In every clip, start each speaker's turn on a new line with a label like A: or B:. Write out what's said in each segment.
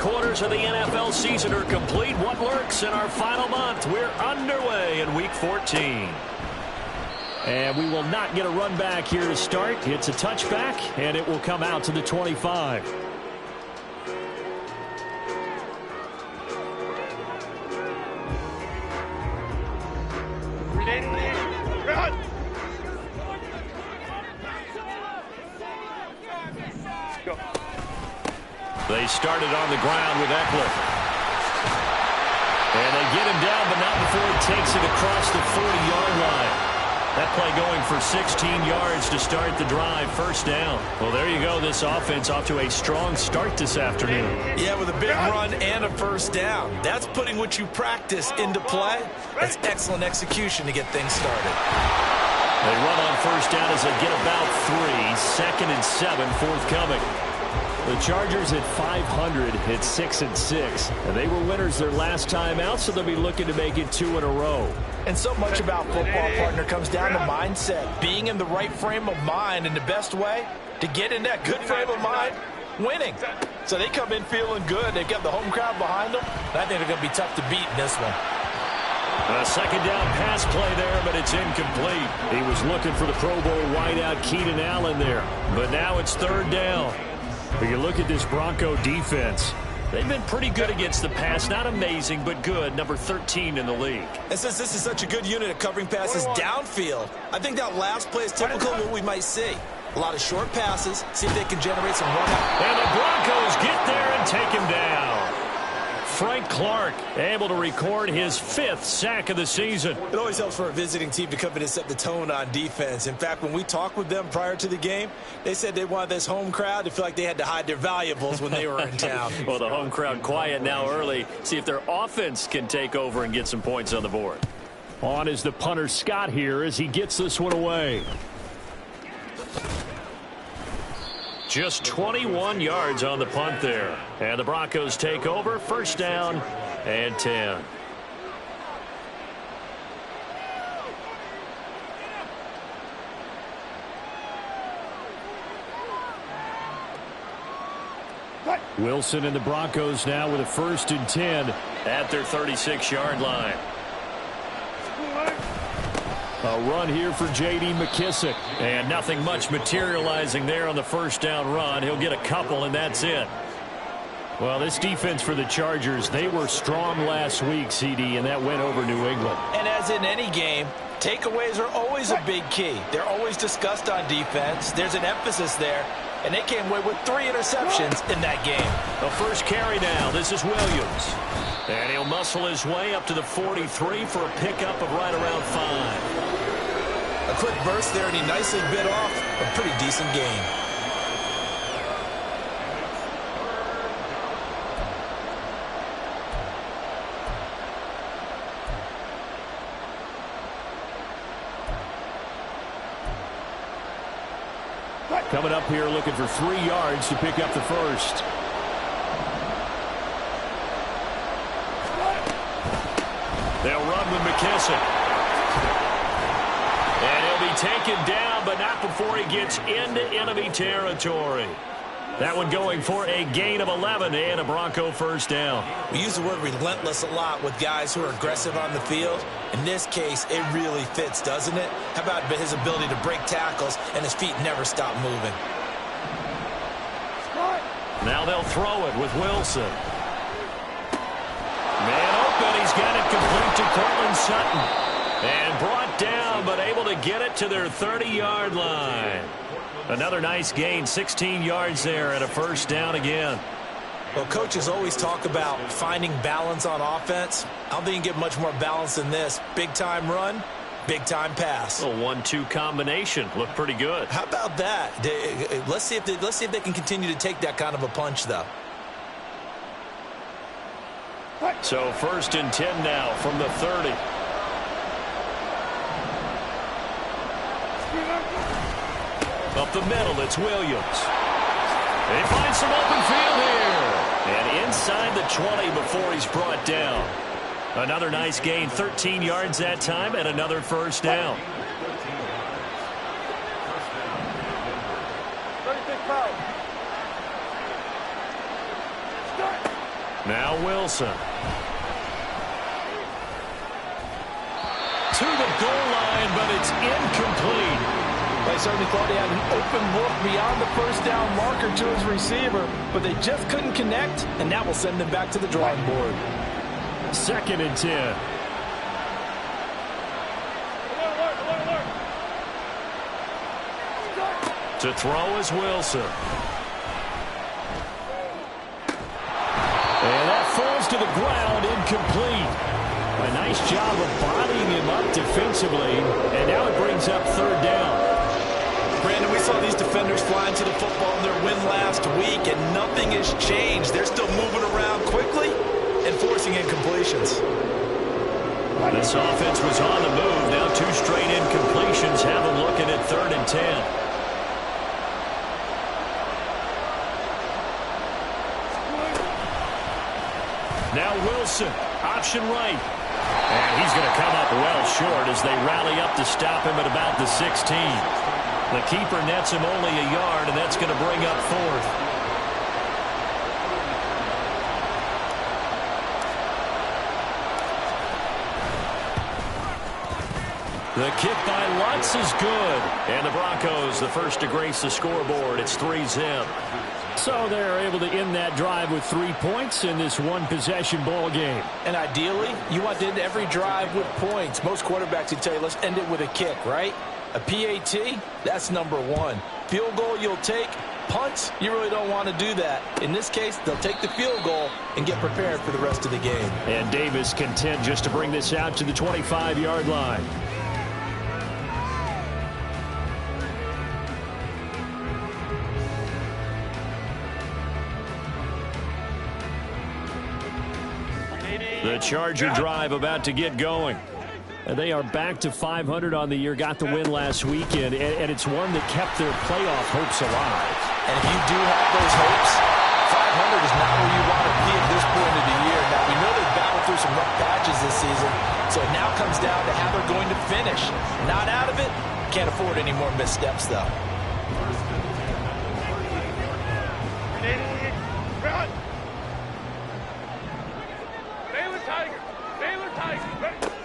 A: quarters of the NFL season are complete. What lurks in our final month? We're underway in Week 14. And we will not get a run back here to start. It's a touchback, and it will come out to the 25. They started on the ground with Eckler. And they get him down, but not before he takes it across the 40-yard line. That play going for 16 yards to start the drive. First down. Well, there you go. This offense off to a strong start this afternoon.
B: Yeah, with a big run and a first down. That's putting what you practice into play. That's excellent execution to get things started.
A: They run on first down as they get about 3. Second and 7 forthcoming. The Chargers at 500 hit 6-6. And they were winners their last time out, so they'll be looking to make it 2 in a row.
B: And so much about football, partner, comes down to mindset. Being in the right frame of mind, and the best way to get in that good frame of mind, winning. So they come in feeling good. They've got the home crowd behind them. And I think they're going to be tough to beat in this one.
A: A second down pass play there, but it's incomplete. He was looking for the Pro Bowl wideout Keenan Allen there. But now it's third down. But you look at this Bronco defense. They've been pretty good against the pass. Not amazing, but good. Number 13 in the league.
B: And since this is such a good unit at covering passes downfield, I think that last play is typical of what we might see. A lot of short passes. See if they can generate some run out.
A: And the Broncos get there and take him down. Frank Clark able to record his 5th sack of the season.
B: It always helps for a visiting team to come in and set the tone on defense. In fact, when we talked with them prior to the game, they said they wanted this home crowd to feel like they had to hide their valuables when they were in town.
A: Well, the home crowd quiet now early. See if their offense can take over and get some points on the board. On is the punter Scott here as he gets this one away. Just 21 yards on the punt there. And the Broncos take over. First down and 10. Wilson and the Broncos now with a 1st and 10 at their 36-yard line. A run here for J.D. McKissick. And nothing much materializing there on the first down run. He'll get a couple, and that's it. Well, this defense for the Chargers, they were strong last week, CD, and that went over New England.
B: And as in any game, takeaways are always a big key. They're always discussed on defense. There's an emphasis there. And they came away with 3 interceptions in that game.
A: The first carry now. This is Williams. And he'll muscle his way up to the 43 for a pickup of right around 5.
B: A quick burst there, and he nicely bit off a pretty decent gain.
A: Coming up here looking for 3 yards to pick up the first. They'll run with McKissick. And he'll be taken down, but not before he gets into enemy territory. That one going for a gain of 11 and a Bronco first down.
B: We use the word relentless a lot with guys who are aggressive on the field. In this case, it really fits, doesn't it? How about his ability to break tackles and his feet never stop moving?
A: Now they'll throw it with Wilson. Man open, he's got it complete to Cortland Sutton. And brought down, but able to get it to their 30-yard line. Another nice gain, 16 yards there and a first down again.
B: Well, coaches always talk about finding balance on offense. I don't think you can get much more balance than this. Big-time run, big-time pass.
A: A 1-2 combination. Looked pretty good.
B: How about that? Let's see if they can continue to take that kind of a punch, though.
A: So 1st and 10 now from the 30. Up the middle, it's Williams. They find some open field here. And inside the 20 before he's brought down. Another nice gain, 13 yards that time, and another first down. Now Wilson. To the goal line, but it's incomplete.
B: They certainly thought he had an open look beyond the first down marker to his receiver, but they just couldn't connect, and that will send them back to the drawing board.
A: 2nd and 10. To throw is Wilson. And that falls to the ground, incomplete. A nice job of bodying him up defensively, and now it brings up 3rd down.
B: Brandon, we saw these defenders flying to the football in their win last week, and nothing has changed. They're still moving around quickly and forcing incompletions.
A: This offense was on the move. Now 2 straight incompletions have them looking at 3rd and 10. Now Wilson, option right. And he's going to come up well short as they rally up to stop him at about the 16. The keeper nets him only a yard, and that's going to bring up 4th. The kick by Lutz is good. And the Broncos, the first to grace the scoreboard. It's 3-zip. So they're able to end that drive with 3 points in this one-possession ball game.
B: And ideally, you want to end every drive with points. Most quarterbacks would tell you, let's end it with a kick, right? A PAT, that's number 1. Field goal you'll take. Punts, you really don't want to do that. In this case, they'll take the field goal and get prepared for the rest of the game.
A: And Davis content just to bring this out to the 25-yard line. The Charger drive about to get going. They are back to 500 on the year, got the win last weekend, and it's one that kept their playoff hopes alive.
B: And if you do have those hopes, 500 is not where you want to be at this point of the year. Now, we know they've battled through some rough patches this season, so it now comes down to how they're going to finish. Not out of it, can't afford any more missteps, though.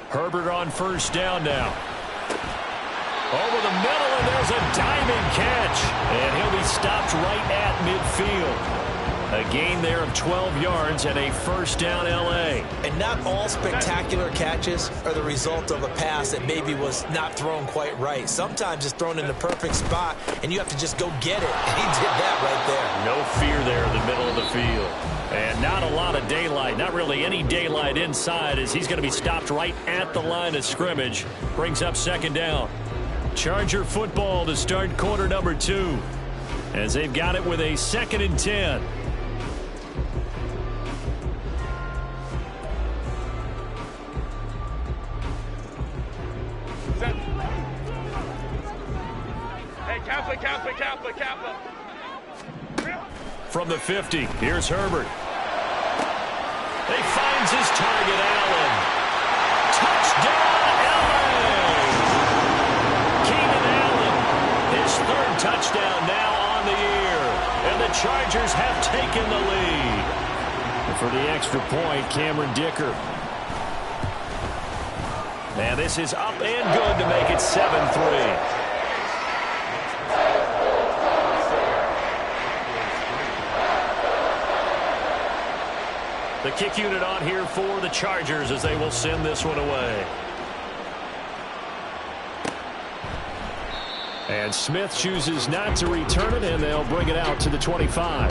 A: Herbert on first down now. Over the middle, and there's a diving catch. And he'll be stopped right at midfield. A gain there of 12 yards and a first down L.A.
B: And not all spectacular catches are the result of a pass that maybe was not thrown quite right. Sometimes it's thrown in the perfect spot, and you have to just go get it. And he did that right there.
A: No fear there in the middle of the field. And not a lot of daylight, not really any daylight inside, as he's going to be stopped right at the line of scrimmage. Brings up 2nd down. Charger football to start quarter number 2, as they've got it with a 2nd and 10.
C: Hey, Kappa.
A: From the 50, here's Herbert. He finds his target, Allen. Touchdown, LA! Keenan Allen, his 3rd touchdown now on the year. And the Chargers have taken the lead. And for the extra point, Cameron Dicker. And this is up and good to make it 7-3. The kick unit on here for the Chargers as they will send this one away. And Smith chooses not to return it, and they'll bring it out to the 25.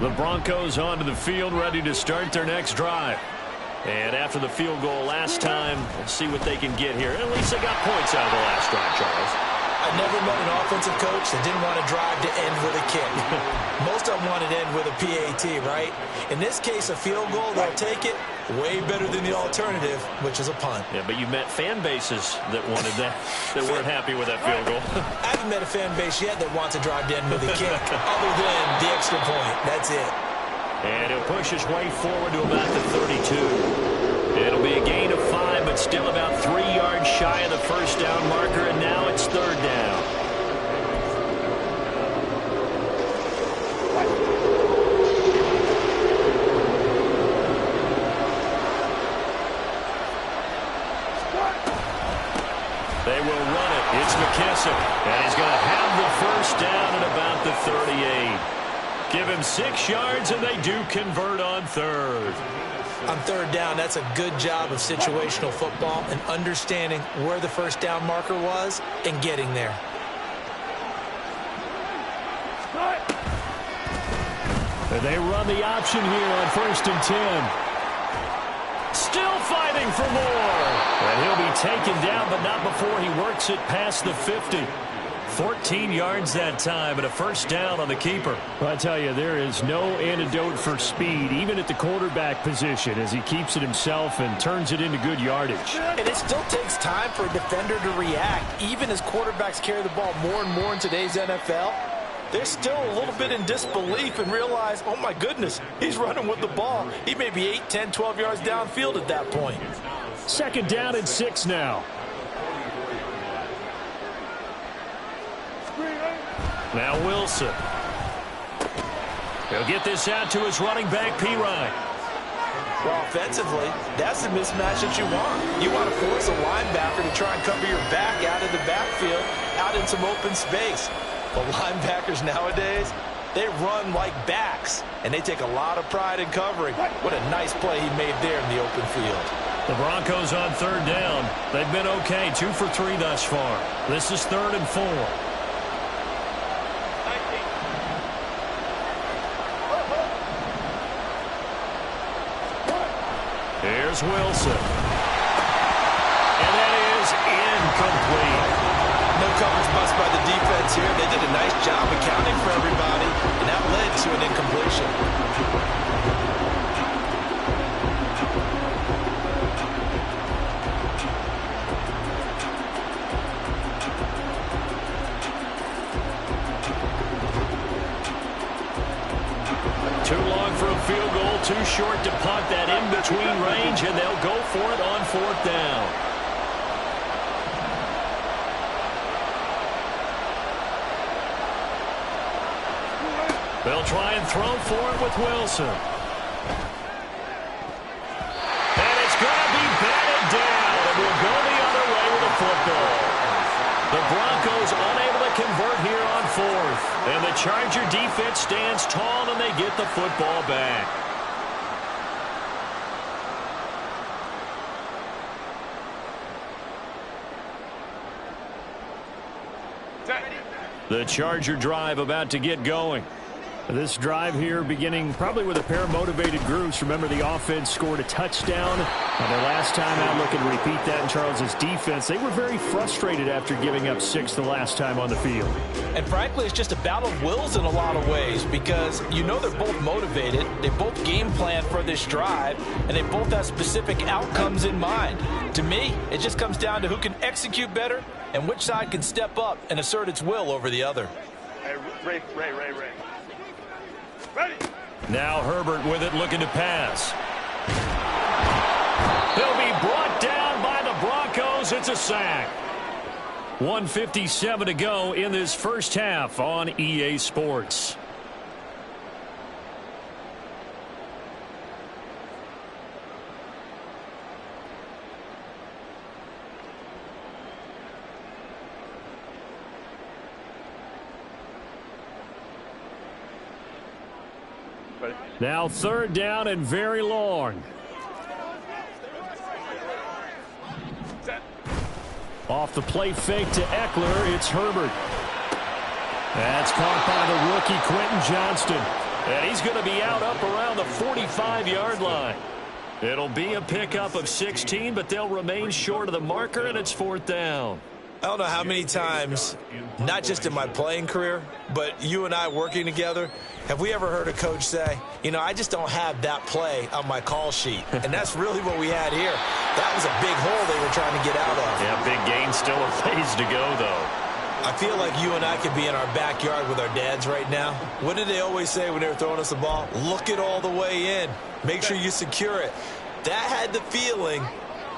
A: The Broncos onto the field, ready to start their next drive. And after the field goal last time, we'll see what they can get here. At least they got points out of the last drive, Charles.
B: I've never met an offensive coach that didn't want to drive to end with a kick. Most of them wanted to end with a PAT, right? In this case, a field goal, they'll take it. Way better than the alternative, which is a punt.
A: Yeah, but you met fan bases that wanted that, that weren't happy with that field goal.
B: I haven't met a fan base yet that wants to drive to end with a kick, other than the extra point. That's it.
A: And he'll push his way forward to about the 32. It'll be a gain of 5, but but still about 3 yards shy of the first down marker, and now it's third down. They will run it. It's McKissick, and he's going to have the first down at about the 38. Give him 6 yards, and they do convert on third.
B: On third down, that's a good job of situational football and understanding where the first down marker was and getting there.
A: And they run the option here on 1st and 10. Still fighting for more. And he'll be taken down, but not before he works it past the 50. 14 yards that time, and a first down on the keeper. Well, I tell you, there is no antidote for speed, even at the quarterback position, as he keeps it himself and turns it into good yardage.
B: And it still takes time for a defender to react. Even as quarterbacks carry the ball more and more in today's NFL, they're still a little bit in disbelief and realize, oh my goodness, he's running with the ball. He may be 8, 10, 12 yards downfield at that point.
A: 2nd down and 6 now. Now Wilson. He'll get this out to his running back, Pirine.
B: Well, offensively, that's the mismatch that you want. You want to force a linebacker to try and cover your back out of the backfield, out in some open space. But linebackers nowadays, they run like backs, and they take a lot of pride in covering. What a nice play he made there in the open field.
A: The Broncos on third down. They've been okay, 2 for 3 thus far. This is 3rd and 4. Here's Wilson. And that is incomplete.
B: No coverage bust by the defense here. They did a nice job accounting for everybody, and that led to an incompletion.
A: Too long for a field goal, too short to punt that in-between range, and they'll go for it on 4th down. They'll try and throw for it with Wilson. And it's going to be batted down, and we'll go the other way with a football. The Broncos unable to convert here on 4th. And the Charger defense stands tall, and they get the football back. The Charger drive about to get going. This drive here beginning probably with a pair of motivated groups. Remember, the offense scored a touchdown their last time out, looking to repeat that in Charles' defense. They were very frustrated after giving up 6 the last time on the field.
B: And frankly, it's just a battle of wills in a lot of ways, because you know they're both motivated. They both game plan for this drive, and they both have specific outcomes in mind. To me, it just comes down to who can execute better and which side can step up and assert its will over the other.
C: Hey, Ray. Ready.
A: Now Herbert with it, looking to pass. He'll be brought down by the Broncos. It's a sack. 1:57 to go in this first half on EA Sports. Now 3rd down and very long. Off the play fake to Eckler, it's Herbert. That's caught by the rookie Quentin Johnston. And he's going to be out up around the 45-yard line. It'll be a pickup of 16, but they'll remain short of the marker, and it's 4th down.
B: I don't know how many times, not just in my playing career, but you and I working together, have we ever heard a coach say, you know, I just don't have that play on my call sheet. And that's really what we had here. That was a big hole they were trying to get out of.
A: Yeah, big gain, still a phase to go, though.
B: I feel like you and I could be in our backyard with our dads right now. What did they always say when they were throwing us the ball? Look it all the way in. Make sure you secure it. That had the feeling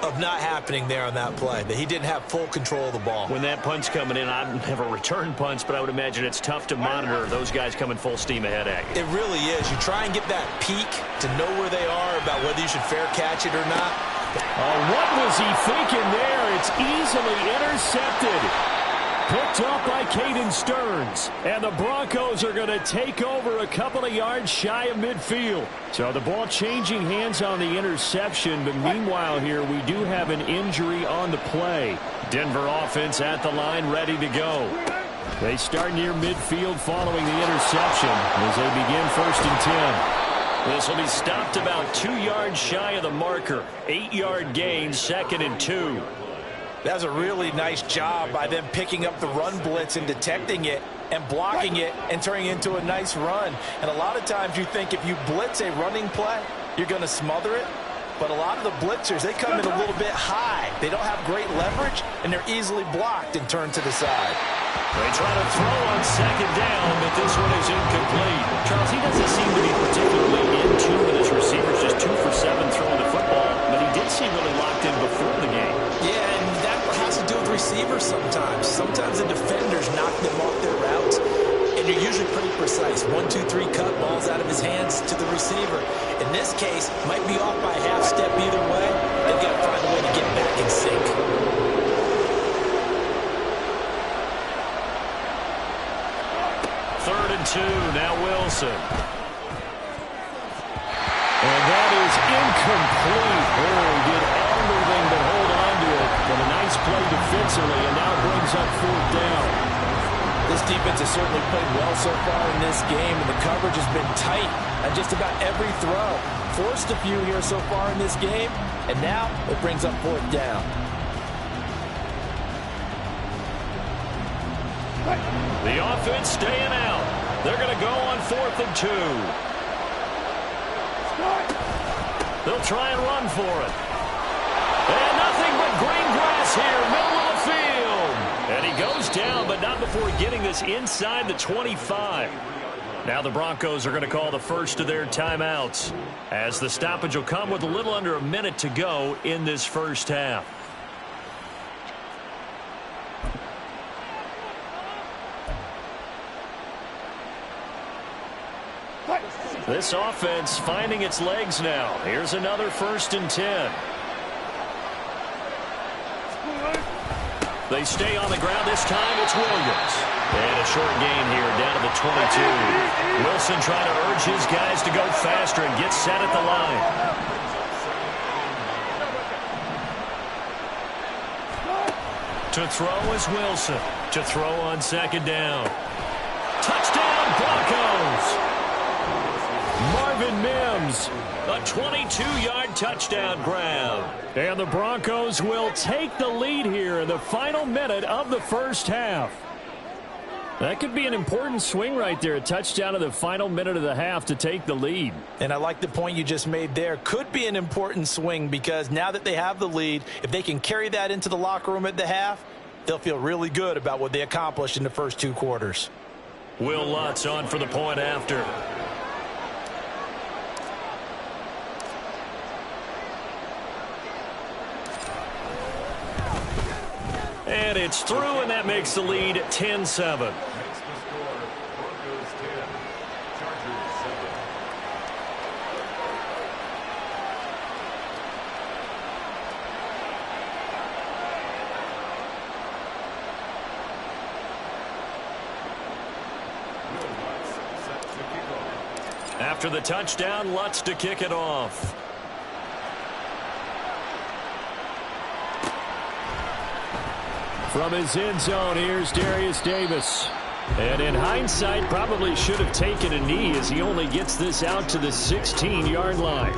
B: of not happening there on that play, that he didn't have full control of the ball.
A: When that punt's coming in, I've never returned punts, but I would imagine it's tough to monitor those guys coming full steam ahead at you.
B: It really is. You try and get that peek to know where they are about whether you should fair catch it or not.
A: Oh, what was he thinking there? It's easily intercepted. Picked off by Caden Stearns. And the Broncos are going to take over a couple of yards shy of midfield. So the ball changing hands on the interception. But meanwhile here, we do have an injury on the play. Denver offense at the line, ready to go. They start near midfield following the interception as they begin 1st and 10. This will be stopped about 2 yards shy of the marker. 8-yard gain, 2nd and 2.
B: That was a really nice job by them picking up the run blitz and detecting it and blocking it and turning it into a nice run. And a lot of times you think if you blitz a running play, you're going to smother it. But a lot of the blitzers, they come in a little bit high. They don't have great leverage, and they're easily blocked and turned to the side.
A: They try to throw on 2nd down, but this one is incomplete. Charles, he doesn't seem to be particularly in tune with his receivers, just 2 for 7 throwing the football, but he did seem really locked in before the game.
B: Yeah, and that has to do with receivers sometimes. Sometimes the defenders knock them off their routes, and you're usually pretty precise. 1, 2, 3 cut, balls out of his hands to the receiver. In this case, might be off by a half step either way. They've got to find a way to get back in sync.
A: 3rd and 2, now Wilson. And that is incomplete. Oh, he did everything but hold on to it. But a nice play defensively, and now brings up 4th down.
B: This defense has certainly played well so far in this game, and the coverage has been tight on just about every throw. Forced a few here so far in this game, and now it brings up 4th down.
A: The offense staying out. They're going to go on 4th and 2. They'll try and run for it. And nothing but green grass here, middle of the field. And he goes down, but not before getting this inside the 25. Now the Broncos are going to call the first of their timeouts, as the stoppage will come with a little under a minute to go in this first half. This offense finding its legs now. Here's another 1st and 10. They stay on the ground. This time it's Williams. And a short gain here down to the 22. Wilson trying to urge his guys to go faster and get set at the line. To throw is Wilson. To throw on 2nd down. Touchdown Broncos! Marvin Mims, a 22-yard touchdown grab. And the Broncos will take the lead here in the final minute of the first half. That could be an important swing right there, a touchdown in the final minute of the half to take the lead.
B: And I like the point you just made there. Could be an important swing because now that they have the lead, if they can carry that into the locker room at the half, they'll feel really good about what they accomplished in the first 2 quarters.
A: Will Lutz on for the point after. And it's through, and that makes the lead 10-7. After the touchdown, Lutz to kick it off. From his end zone, here's Darius Davis. And in hindsight, probably should have taken a knee as he only gets this out to the 16-yard line.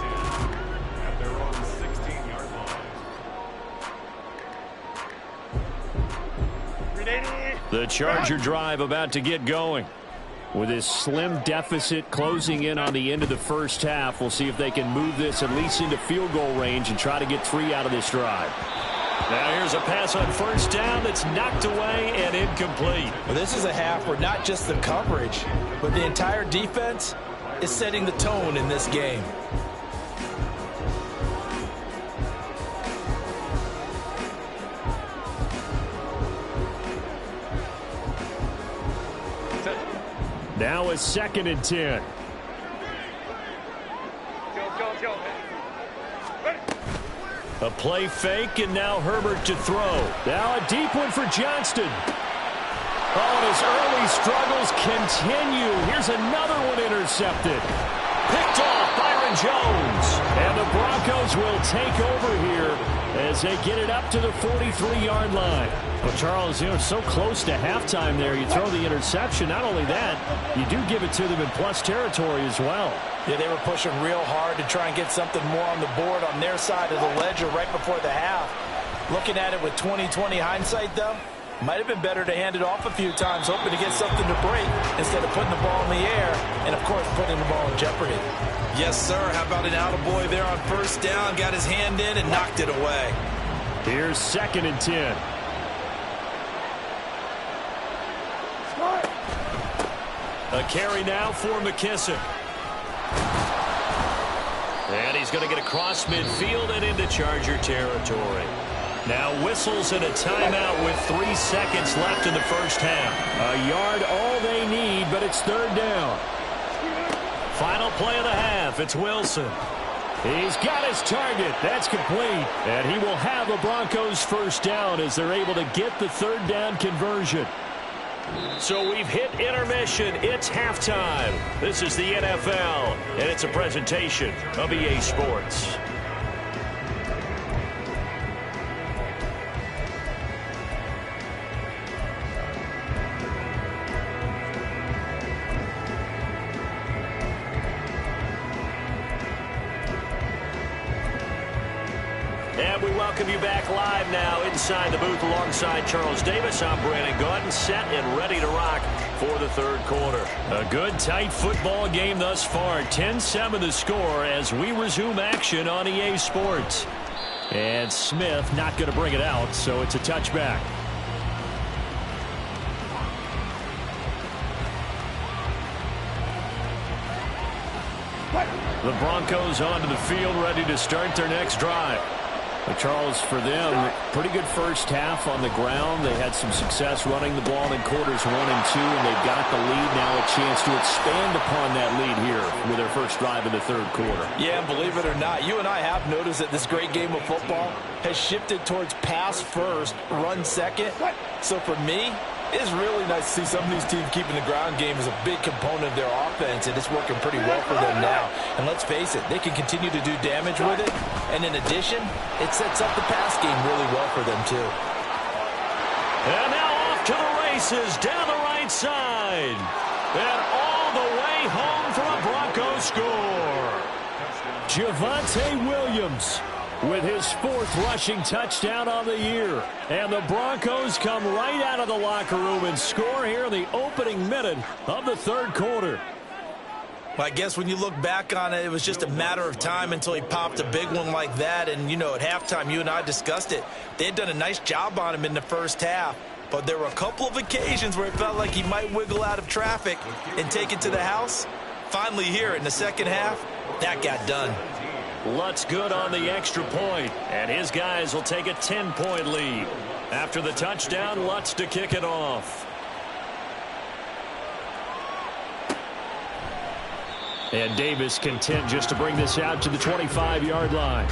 A: The Charger drive about to get going. With this slim deficit closing in on the end of the first half, we'll see if they can move this at least into field goal range and try to get 3 out of this drive. Now here's a pass on 1st down that's knocked away and incomplete.
B: Well, this is a half where not just the coverage, but the entire defense is setting the tone in this game.
A: Now a 2nd and 10.
C: Go.
A: A play fake, and now Herbert to throw. Now a deep one for Johnston. Oh, and his early struggles continue. Here's another one intercepted. Picked off Byron Jones. And the Broncos will take over here as they get it up to the 43-yard line. Well, Charles, so close to halftime there. You throw the interception. Not only that, you do give it to them in plus territory as well.
B: Yeah, they were pushing real hard to try and get something more on the board on their side of the ledger right before the half. Looking at it with 20/20 hindsight, though, might have been better to hand it off a few times, hoping to get something to break instead of putting the ball in the air and, of course, putting the ball in jeopardy.
D: Yes, sir. How about an attaboy there on first down? Got his hand in and knocked it away.
A: Here's 2nd and 10. A carry now for McKissick. And he's going to get across midfield and into Charger territory. Now whistles and a timeout with 3 seconds left in the first half. A yard all they need, but it's 3rd down. Final play of the half. It's Wilson. He's got his target. That's complete. And he will have the Broncos first down as they're able to get the 3rd down conversion. So we've hit intermission. It's halftime. This is the NFL, and it's a presentation of EA Sports. And we welcome you back live now inside the booth alongside Charles Davis. I'm Brandon Gaudin, set and ready to rock for the 3rd quarter. A good, tight football game thus far. 10-7 the score as we resume action on EA Sports. And Smith not going to bring it out, so it's a touchback. The Broncos onto the field, ready to start their next drive. But Charles, for them, pretty good first half on the ground. They had some success running the ball in quarters 1 and 2, and they've got the lead now, a chance to expand upon that lead here with their first drive in the 3rd quarter.
B: Yeah, and believe it or not, you and I have noticed that this great game of football has shifted towards pass first, run second. So for me, it's really nice to see some of these teams keeping the ground game as a big component of their offense, and it's working pretty well for them now. And let's face it, they can continue to do damage with it. And in addition, it sets up the pass game really well for them, too.
A: And now off to the races down the right side. And all the way home for a Broncos score. Javonte Williams with his 4th rushing touchdown on the year. And the Broncos come right out of the locker room and score here in the opening minute of the 3rd quarter.
D: Well, I guess when you look back on it, it was just a matter of time until he popped a big one like that. And, at halftime, you and I discussed it. They had done a nice job on him in the first half. But there were a couple of occasions where it felt like he might wiggle out of traffic and take it to the house. Finally here in the second half, that got done.
A: Lutz good on the extra point, and his guys will take a 10-point lead. After the touchdown, Lutz to kick it off. And Davis content just to bring this out to the 25-yard line.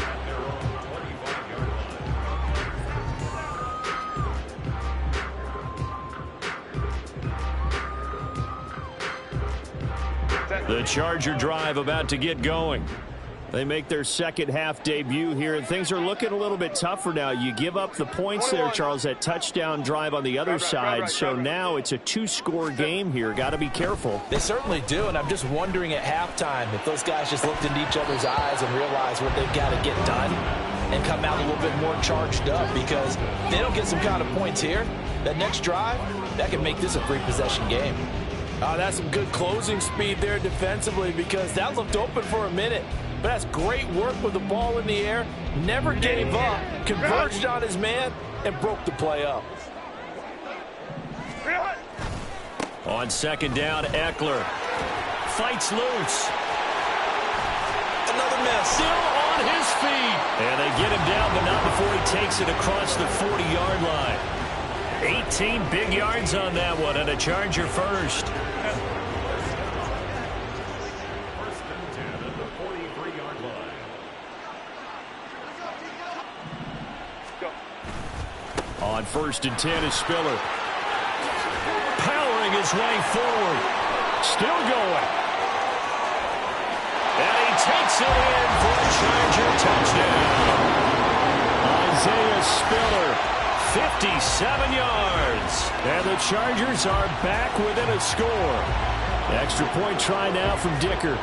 A: The Charger drive about to get going. They make their second half debut here, and things are looking a little bit tougher now. You give up the points there, Charles, that touchdown drive on the other side. So now it's a 2-score game here. Got to be careful.
B: They certainly do, and I'm just wondering at halftime if those guys just looked into each other's eyes and realized what they've got to get done and come out a little bit more charged up, because if they don't get some kind of points here, that next drive, that can make this a 3-possession game. That's some good closing speed there defensively, because that looked open for a minute. But that's great work with the ball in the air. Never gave up, converged on his man, and broke the play up.
A: On second down, Eckler fights loose.
D: Another miss.
A: Still on his feet. And they get him down, but not before he takes it across the 40-yard line. 18 big yards on that one, and a Charger first. On 1st and 10 is Spiller. Powering his way forward. Still going. And he takes it in for a Charger touchdown. Isaiah Spiller, 57 yards. And the Chargers are back within a score. Extra point try now from Dicker.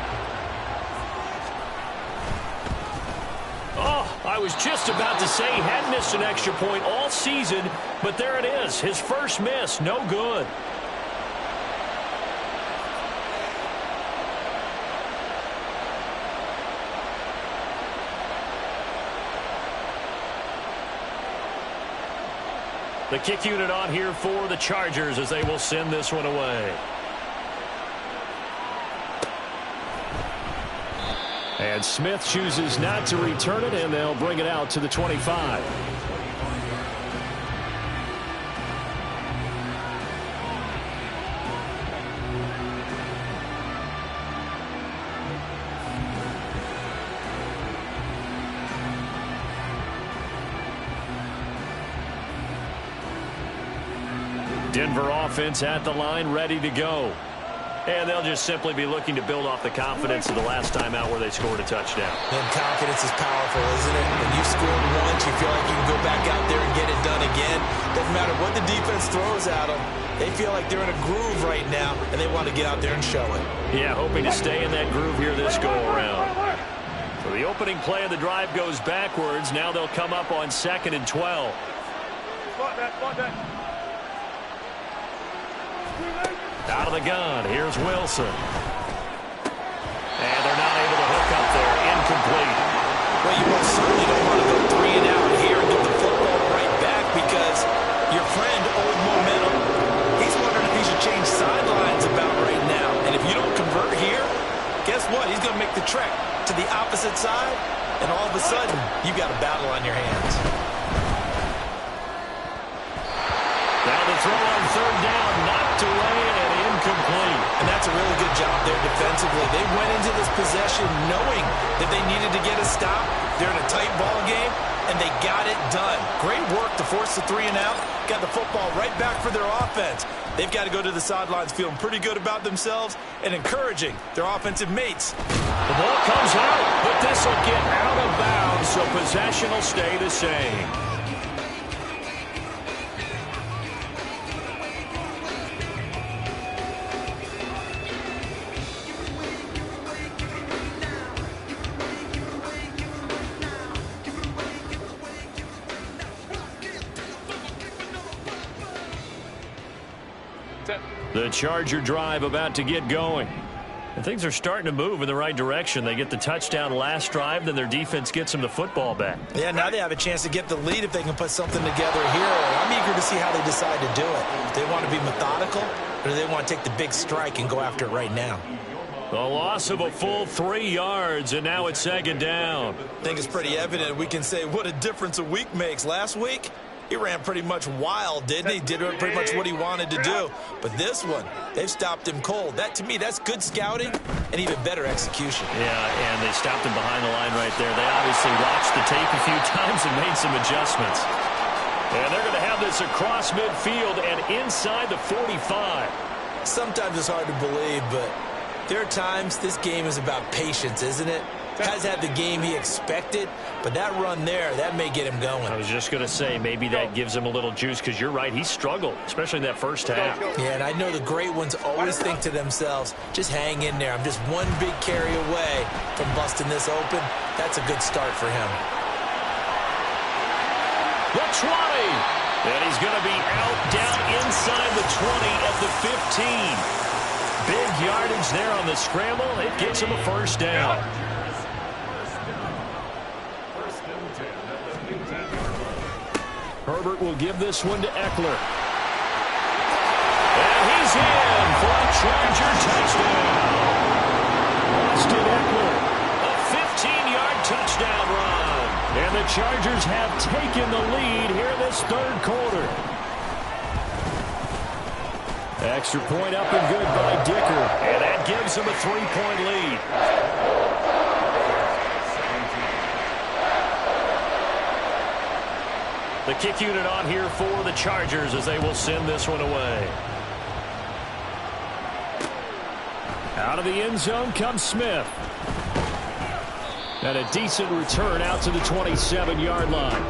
A: I was just about to say he hadn't missed an extra point all season, but there it is. His first miss, no good. The kick unit on here for the Chargers as they will send this one away. And Smith chooses not to return it, and they'll bring it out to the 25. Denver offense at the line, ready to go. And they'll just simply be looking to build off the confidence of the last time out where they scored a touchdown.
D: And confidence is powerful, isn't it? When you've scored once, you feel like you can go back out there and get it done again. Doesn't matter what the defense throws at them. They feel like they're in a groove right now, and they want to get out there and show it.
A: Yeah, hoping to stay in that groove here this go-around. So the opening play of the drive goes backwards. Now they'll come up on 2nd and 12.
C: Spot that.
A: Out of the gun, here's Wilson. And they're not able to hook up there. Incomplete.
D: Well, you most certainly don't want to go 3 and out here and get the football right back because your friend, old momentum, he's wondering if he should change sidelines about right now. And if you don't convert here, guess what? He's going to make the trek to the opposite side, and all of a sudden, you've got a battle on your hands.
A: Now the throw on 3rd down, knocked away and incomplete.
D: And that's a really good job there defensively. They went into this possession knowing that they needed to get a stop. They're in a tight ball game, and they got it done. Great work to force the 3 and out. Got the football right back for their offense. They've got to go to the sidelines feeling pretty good about themselves and encouraging their offensive mates.
A: The ball comes out, but this will get out of bounds, so possession will stay the same. The Charger drive about to get going. And things are starting to move in the right direction. They get the touchdown last drive, then their defense gets them the football back.
D: Yeah, now they have a chance to get the lead if they can put something together here. I'm eager to see how they decide to do it. Do they want to be methodical, or do they want to take the big strike and go after it right now?
A: The loss of a full 3 yards, and now it's 2nd down.
D: I think it's pretty evident. We can say what a difference a week makes. Last week, he ran pretty much wild, didn't he? Did pretty much what he wanted to do. But this one, they've stopped him cold. That, to me, that's good scouting and even better execution.
A: Yeah, and they stopped him behind the line right there. They obviously watched the tape a few times and made some adjustments. And they're going to have this across midfield and inside the 45.
D: Sometimes it's hard to believe, but there are times this game is about patience, isn't it? Has had the game he expected, but that run there, that may get him going.
A: I was just going to say, maybe that gives him a little juice, because you're right, he struggled, especially in that first half.
D: Yeah, and I know the great ones always think to themselves, just hang in there. I'm just one big carry away from busting this open. That's a good start for him.
A: The 20, and he's going to be out down inside the 20 at the 15. Big yardage there on the scramble. It gets him a first down. Herbert will give this one to Eckler. And he's in for a Charger touchdown. Austin Eckler, a 15-yard touchdown run. And the Chargers have taken the lead here in this 3rd quarter. Extra point up and good by Dicker. And that gives him a 3-point lead. The kick unit on here for the Chargers as they will send this one away. Out of the end zone comes Smith. And a decent return out to the 27-yard line.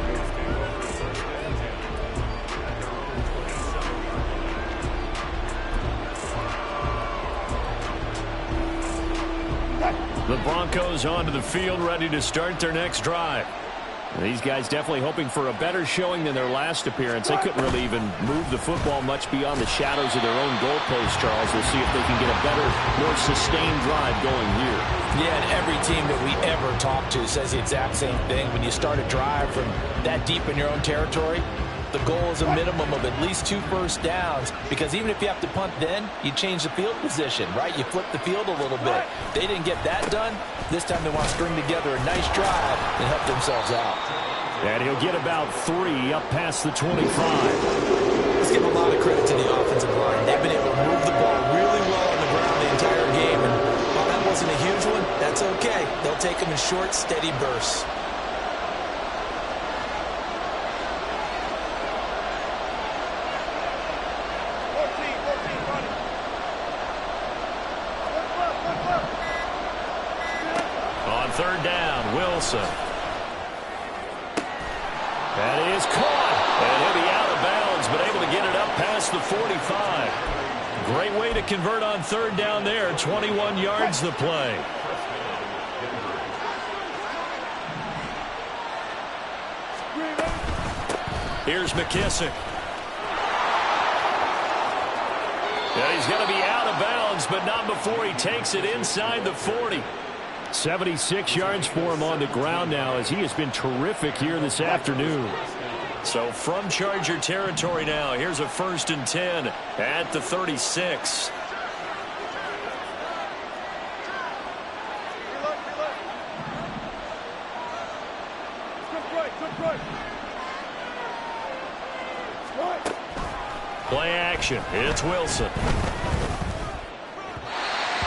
A: The Broncos onto the field, ready to start their next drive. These guys definitely hoping for a better showing than their last appearance. They couldn't really even move the football much beyond the shadows of their own goalpost, Charles. We'll see if they can get a better, more sustained drive going here.
B: Yeah, and every team that we ever talk to says the exact same thing. When you start a drive from that deep in your own territory, the goal is a minimum of at least 2 first downs, because even if you have to punt then, you change the field position, right? You flip the field a little bit. They didn't get that done. This time they want to string together a nice drive and help themselves out.
A: And he'll get about 3 up past the 25.
B: Let's give a lot of credit to the offensive line. They've been able to move the ball really well on the ground the entire game. And while that wasn't a huge one, that's okay. They'll take them in short, steady bursts.
A: On third down, Wilson. That is caught. And he'll be out of bounds, but able to get it up past the 45. Great way to convert on third down there. 21 yards the play. Here's McKissick. Yeah, he's going to be out of bounds, but not before he takes it inside the 40. 76 yards for him on the ground now, as he has been terrific here this afternoon. So from Charger territory now, here's a 1st and 10 at the 36. Play action. It's Wilson.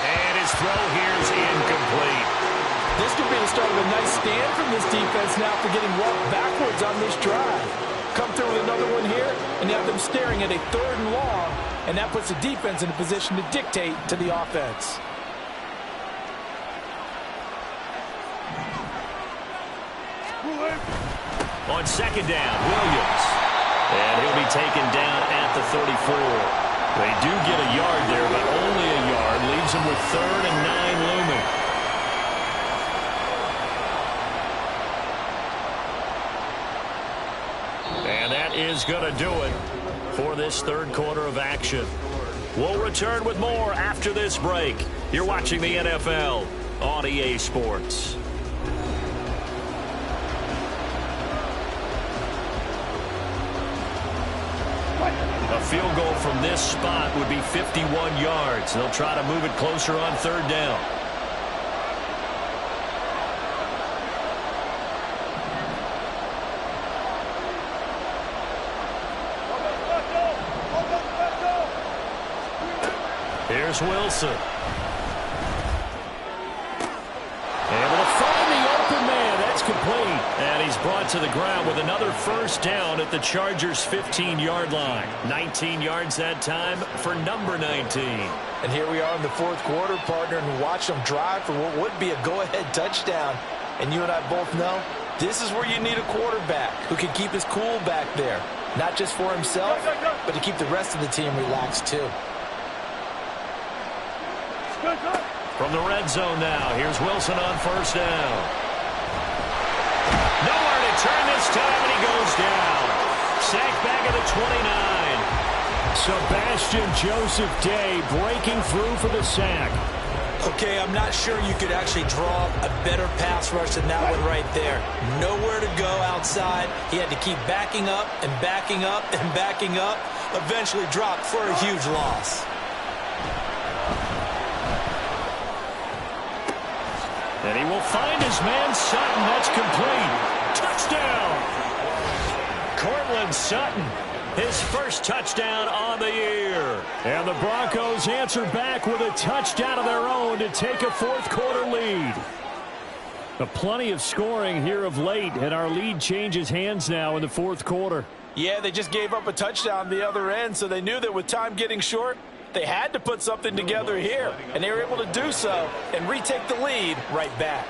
A: And his throw here is incomplete.
B: This could be the start of a nice stand from this defense now for getting walked backwards on this drive. Come through with another one here, and you have them staring at a 3rd and long, and that puts the defense in a position to dictate to the offense.
A: On 2nd down, Williams. And he'll be taken down at the 34. They do get a yard there, but only a yard. Leaves them with 3rd and 9 looming. And that is going to do it for this 3rd quarter of action. We'll return with more after this break. You're watching the NFL on EA Sports. A field goal from this spot would be 51 yards. They'll try to move it closer on 3rd down. Here's Wilson. Able to find the open man. That's complete. And he's brought to the ground with another 1st down at the Chargers' 15-yard line. 19 yards that time for number 19.
B: And here we are in the 4th quarter, partner, and watch them drive for what would be a go-ahead touchdown. And you and I both know this is where you need a quarterback who can keep his cool back there. Not just for himself, but to keep the rest of the team relaxed too.
A: From the red zone now, here's Wilson on 1st down. Nowhere to turn this time, and he goes down. Sacked back at the 29. Sebastian Joseph Day breaking through for the sack.
B: Okay, I'm not sure you could actually draw a better pass rush than that one right there. Nowhere to go outside. He had to keep backing up and backing up and backing up. Eventually dropped for a huge loss.
A: And he will find his man Sutton. That's complete. Touchdown. Cortland Sutton. his first touchdown on the year. And the Broncos answer back with a touchdown of their own to take a fourth-quarter lead. Plenty of scoring here of late, and our lead changes hands now in the fourth quarter.
B: Yeah, they just gave up a touchdown the other end, so they knew that with time getting short, they had to put something together here, and they were able to do so and retake the lead right back.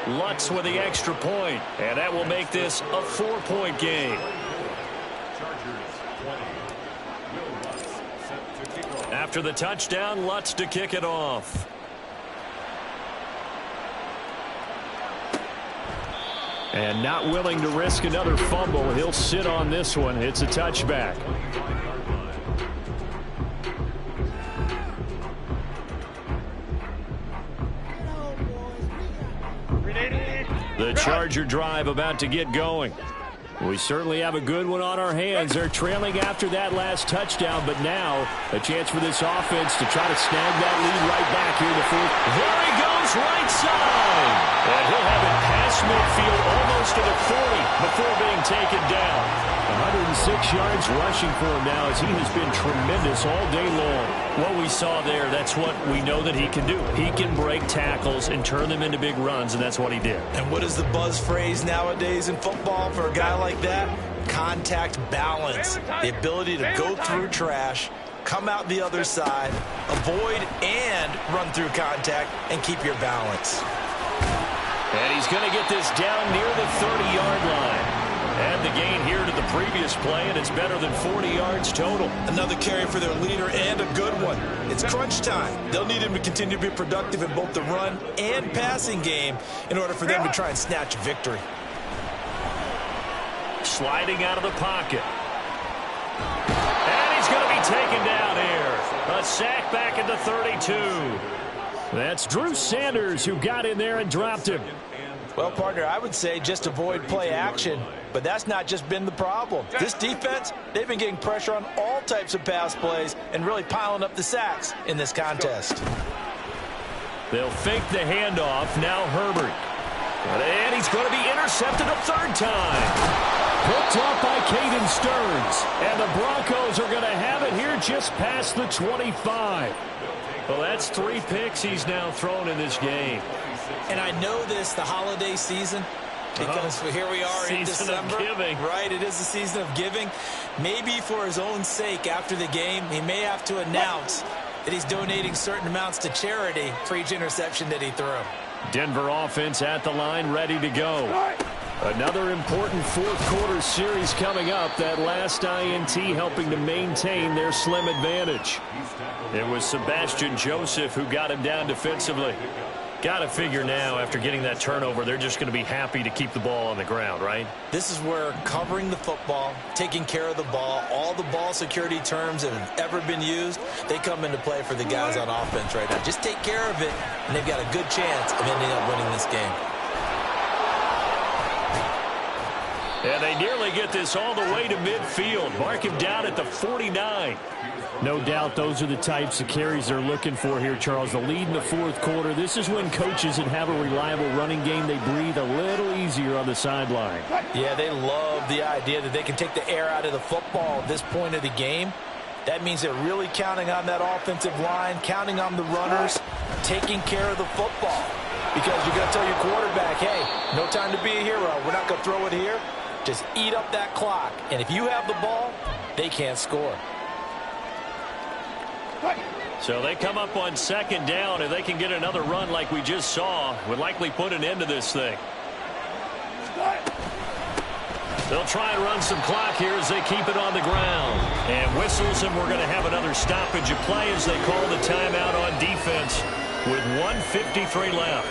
A: Lutz with the extra point, and that will make this a 4-point game. After the touchdown, Lutz to kick it off. And not willing to risk another fumble. He'll sit on this one. It's a touchback. The Charger drive about to get going. We certainly have a good one on our hands. They're trailing after that last touchdown, but now a chance for this offense to try to snag that lead right back here in the fourth. There he goes, right side. And he'll have it past midfield almost to the 40 before being taken down. 106 yards rushing for him now as he has been tremendous all day long. What we saw there, that's what we know that he can do. He can break tackles and turn them into big runs, and that's what he did.
D: And what is the buzz phrase nowadays in football for a guy like that? Contact balance. The ability to go through trash, come out the other side, avoid and run through contact, and keep your balance.
A: And he's going to get this down near the 30-yard line. And the gain here to the previous play, and it's better than 40 yards total.
D: Another carry for their leader, and a good one. It's crunch time. They'll need him to continue to be productive in both the run and passing game in order for them to try and snatch victory.
A: Sliding out of the pocket. And he's going to be taken down here. A sack back at the 32. That's Drew Sanders who got in there and dropped him.
B: Well, partner, I would say just avoid play action, but that's not just been the problem. This defense, they've been getting pressure on all types of pass plays and really piling up the sacks in this contest.
A: They'll fake the handoff. Now Herbert. And he's going to be intercepted a third time. Picked off by Caden Stearns. And the Broncos are going to have it here just past the 25. Well, that's 3 picks he's now thrown in this game.
D: And I know this, the holiday season, because here we are in December.
A: Season of giving.
D: Right, it is the season of giving. Maybe for his own sake after the game, he may have to announce that he's donating certain amounts to charity for each interception that he threw.
A: Denver offense at the line, ready to go. Another important fourth-quarter series coming up. That last INT helping to maintain their slim advantage. It was Sebastian Joseph who got him down defensively. Got to figure now, after getting that turnover, they're just going to be happy to keep the ball on the ground, right?
D: This is where covering the football, taking care of the ball, all the ball security terms that have ever been used, they come into play for the guys on offense right now. Just take care of it, and they've got a good chance of ending up winning this game.
A: And they nearly get this all the way to midfield. Mark him down at the 49. No doubt those are the types of carries they're looking for here, Charles. The lead in the fourth quarter. This is when coaches that have a reliable running game, they breathe a little easier on the sideline.
B: Yeah, they love the idea that they can take the air out of the football at this point of the game. That means they're really counting on that offensive line, counting on the runners, taking care of the football. Because you're going to tell your quarterback, hey, no time to be a hero. We're not going to throw it here. Just eat up that clock. And if you have the ball, they can't score.
A: So they come up on second down. If they can get another run like we just saw, would likely put an end to this thing. They'll try and run some clock here as they keep it on the ground. And whistles, and we're going to have another stoppage of play as they call the timeout on defense with 1:53 left.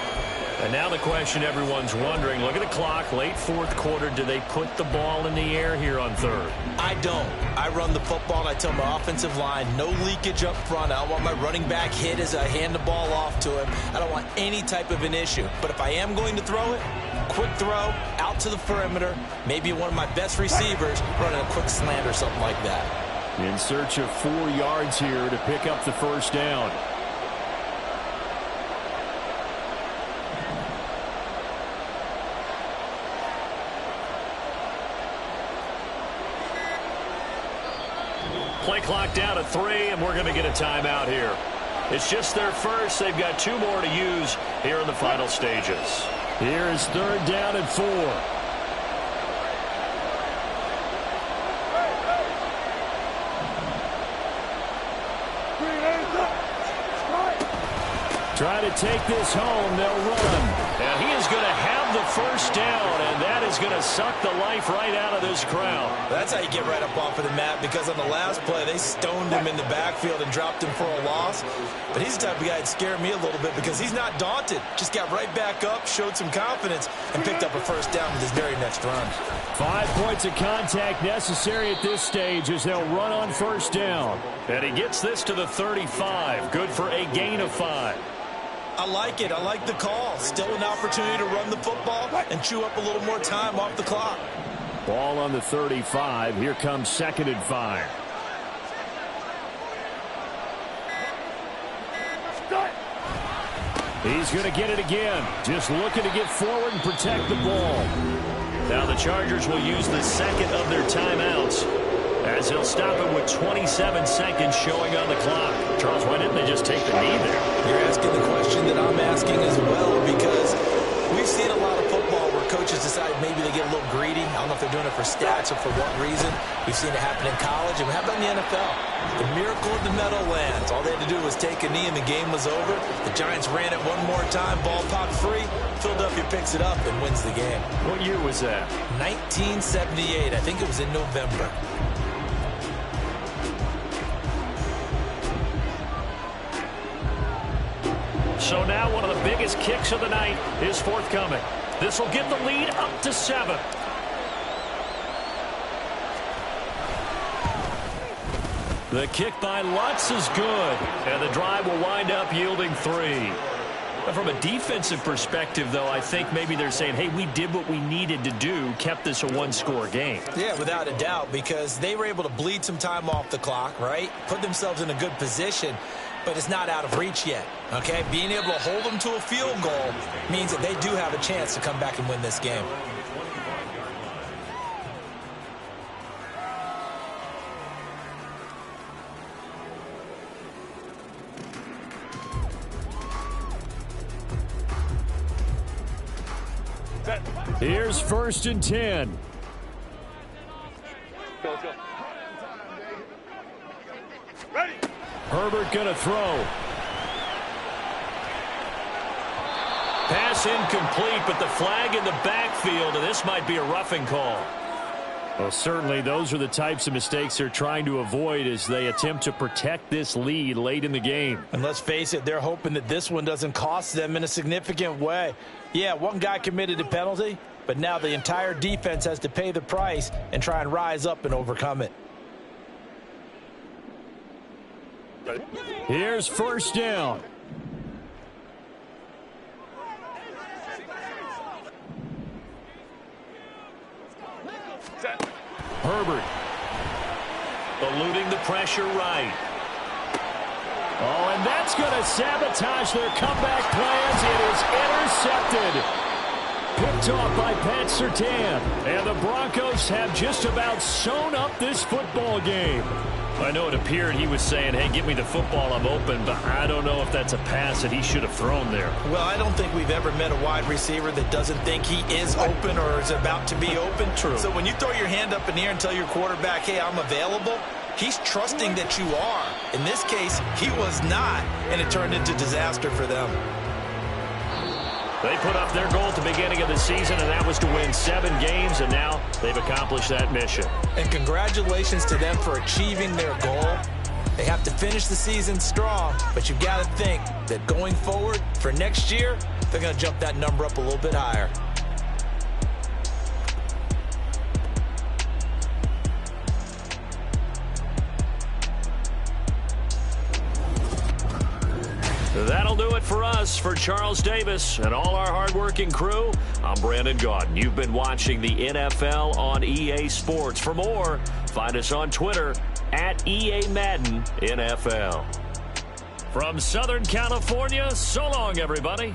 A: And now the question everyone's wondering, look at the clock, late fourth quarter, do they put the ball in the air here on third?
D: I don't. I run the football, and I tell my offensive line, no leakage up front. I don't want my running back hit as I hand the ball off to him. I don't want any type of an issue. But if I am going to throw it, quick throw, out to the perimeter, maybe one of my best receivers running a quick slant or something like that.
A: In search of 4 yards here to pick up the first down. Play clock down to 3, and we're going to get a timeout here. It's just their first. They've got 2 more to use here in the final stages. Here is 3rd down and 4. Try to take this home. They'll run. And he is going to have the first down, and that is going to suck the life right out of this crowd.
D: That's how you get right up off of the mat, because on the last play, they stoned him in the backfield and dropped him for a loss. But he's the type of guy that scared me a little bit because he's not daunted. Just got right back up, showed some confidence, and picked up a first down with his very next run.
A: 5 points of contact necessary at this stage as they'll run on first down. And he gets this to the 35. Good for a gain of 5.
D: I like it. I like the call. Still an opportunity to run the football and chew up a little more time off the clock.
A: Ball on the 35. Here comes 2nd and 5. He's going to get it again. Just looking to get forward and protect the ball. Now the Chargers will use the 2nd of their timeouts, as he'll stop it with 27 seconds showing on the clock. Charles, why didn't they just take the knee there?
D: You're asking the question that I'm asking as well, because we've seen a lot of football where coaches decide maybe they get a little greedy. I don't know if they're doing it for stats or for what reason. We've seen it happen in college, and how about in the NFL? The miracle of the Meadowlands. All they had to do was take a knee, and the game was over. The Giants ran it one more time. Ball popped free. Philadelphia picks it up and wins the game.
A: What year was that?
D: 1978. I think it was in November.
A: So now one of the biggest kicks of the night is forthcoming. This will get the lead up to 7. The kick by Lutz is good, and the drive will wind up yielding 3. From a defensive perspective, though, I think maybe they're saying, hey, we did what we needed to do, kept this a 1-score game.
D: Yeah, without a doubt, because they were able to bleed some time off the clock, right? Put themselves in a good position, but it's not out of reach yet, okay? Being able to hold them to a field goal means that they do have a chance to come back and win this game.
A: Here's 1st and 10.
C: Go. Ready.
A: Herbert going to throw. Pass incomplete, but the flag in the backfield, and this might be a roughing call. Well, certainly those are the types of mistakes they're trying to avoid as they attempt to protect this lead late in the game.
D: And let's face it, they're hoping that this one doesn't cost them in a significant way. Yeah, one guy committed a penalty, but now the entire defense has to pay the price and try and rise up and overcome it.
A: Here's 1st down. Herbert eluding the pressure right. Oh, and that's going to sabotage their comeback plans. It is intercepted. Picked off by Pat Surtain. And the Broncos have just about sewn up this football game. I know it appeared he was saying, hey, give me the football, I'm open, but I don't know if that's a pass that he should have thrown there.
D: Well, I don't think we've ever met a wide receiver that doesn't think he is open or is about to be open.
A: True.
D: So when you throw your hand up in the air and tell your quarterback, hey, I'm available, he's trusting that you are. In this case, he was not, and it turned into disaster for them.
A: They put up their goal at the beginning of the season, and that was to win 7 games, and now they've accomplished that mission.
D: And congratulations to them for achieving their goal. They have to finish the season strong, but you've got to think that going forward for next year, they're going to jump that number up a little bit higher.
A: That'll do it for us. For Charles Davis and all our hardworking crew, I'm Brandon Gaudin. You've been watching the NFL on EA Sports. For more, find us on Twitter at EA Madden NFL. From Southern California, so long, everybody.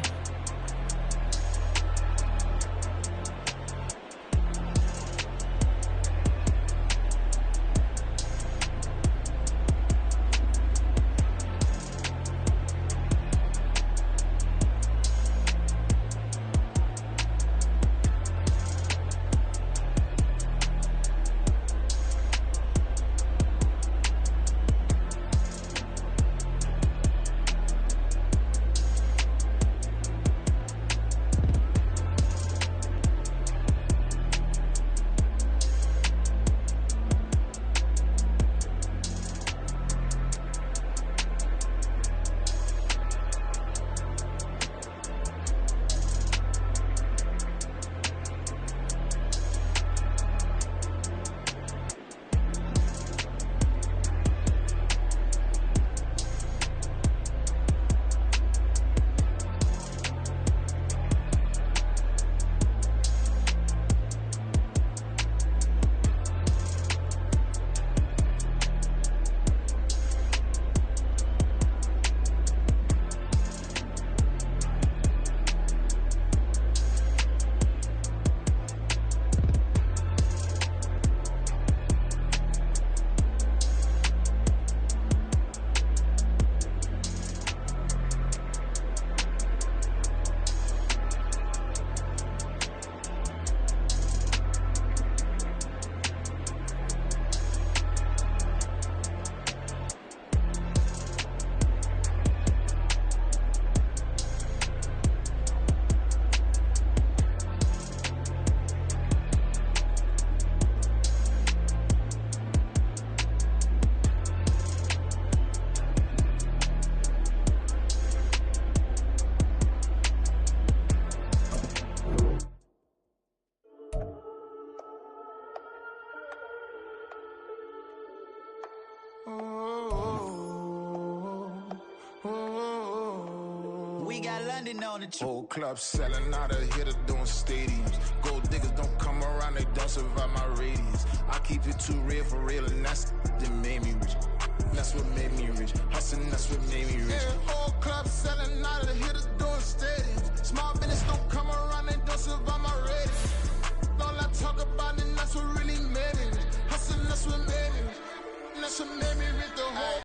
E: grinding on the
F: Whole club selling out of hitter doing stadiums. Gold diggers don't come around, they don't survive my radius. I keep it too real for real, and that's that made me rich. That's what made me rich. Hustling, that's what made me rich.